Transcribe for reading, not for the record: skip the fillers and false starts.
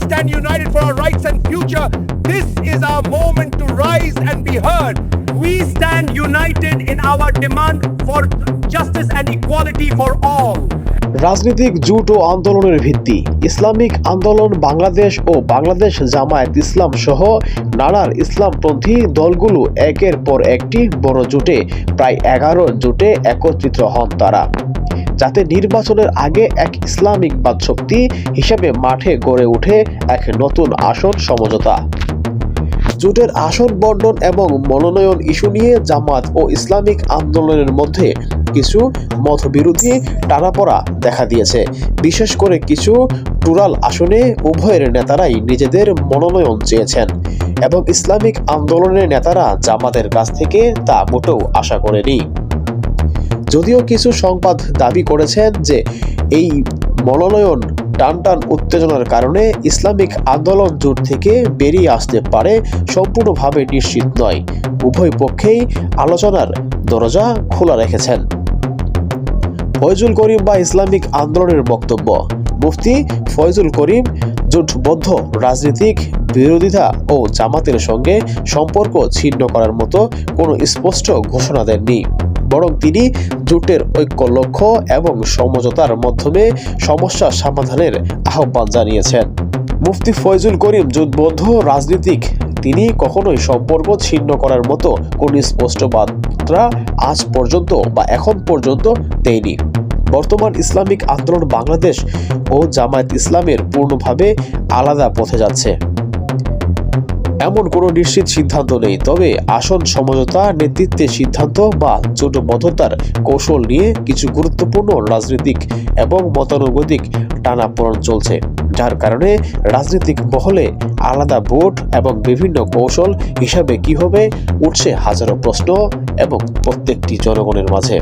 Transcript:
stand united for our rights and future. This is our moment to rise and be heard. We stand united in our demand for justice and equality for all. রাজনৈতিক জোট ও আন্দোলনের ভিত্তি Islamic আন্দোলন বাংলাদেশ ও বাংলাদেশ জামায়াত ইসলাম সহ নানার ইসলামপন্থী দলগুলো একের পর একটি বড় জোটে প্রায় 11 জোটে একত্রিত হন তারা, যাতে নির্বাচনের আগে এক ইসলামিক বাদশক্তি হিসেবে মাঠে গড়ে ওঠে এক নতুন আসন সমঝোতা। জোটের আসন বণ্টন এবং মনোনয়ন ইস্যু নিয়ে জামাত ও ইসলামিক আন্দোলনের মধ্যে কিছু মতবিরোধী টানাপোড়া দেখা দিয়েছে। বিশেষ করে কিছু টুরাল আসনে উভয়ের নেতারাই নিজেদের মনোনয়ন চেয়েছেন এবং ইসলামিক আন্দোলনের নেতারা জামাতের কাছ থেকে তা মোটেও আশা করেনি। যদিও কিছু সংবাদ দাবি করেছেন যে এই মনোনয়ন টানটান উত্তেজনার কারণে ইসলামিক আন্দোলন জোট থেকে বেরিয়ে আসতে পারে সম্পূর্ণভাবে নিশ্চিত নয়। উভয় পক্ষেই আলোচনার দরজা খোলা রেখেছেন। ফয়জুল করিম বা ইসলামিক আন্দোলনের বক্তব্য, মুফতি ফয়জুল করিম জোটবদ্ধ রাজনৈতিক বিরোধিতা ও জামাতের সঙ্গে সম্পর্ক ছিন্ন করার মতো কোনো স্পষ্ট ঘোষণা দেননি, বরং তিনি জোটের ঐক্য লক্ষ্য এবং সমঝোতার মাধ্যমে সমস্যা সমাধানের আহ্বান জানিয়েছেন। মুফতি ফয়জুল করিম জোটবদ্ধ রাজনীতিক, তিনি কখনোই সম্পর্ক ছিন্ন করার মতো কোনো স্পষ্ট বার্তা আজ পর্যন্ত বা এখন পর্যন্ত দেয়নি। বর্তমান ইসলামিক আন্দোলন বাংলাদেশ ও জামায়াত ইসলামের পূর্ণভাবে আলাদা পথে যাচ্ছে এমন কোনো নিশ্চিত সিদ্ধান্ত নেই, তবে আসন সমঝোতা, নেতৃত্বের সিদ্ধান্ত বা জোটবদ্ধতার কৌশল নিয়ে কিছু গুরুত্বপূর্ণ রাজনৈতিক এবং মতানুগতিক টানাপোড়েন চলছে, যার কারণে রাজনৈতিক মহলে আলাদা ভোট এবং বিভিন্ন কৌশল হিসাবে কি হবে উঠছে হাজারো প্রশ্ন এবং প্রত্যেকটি জনগণের মাঝে।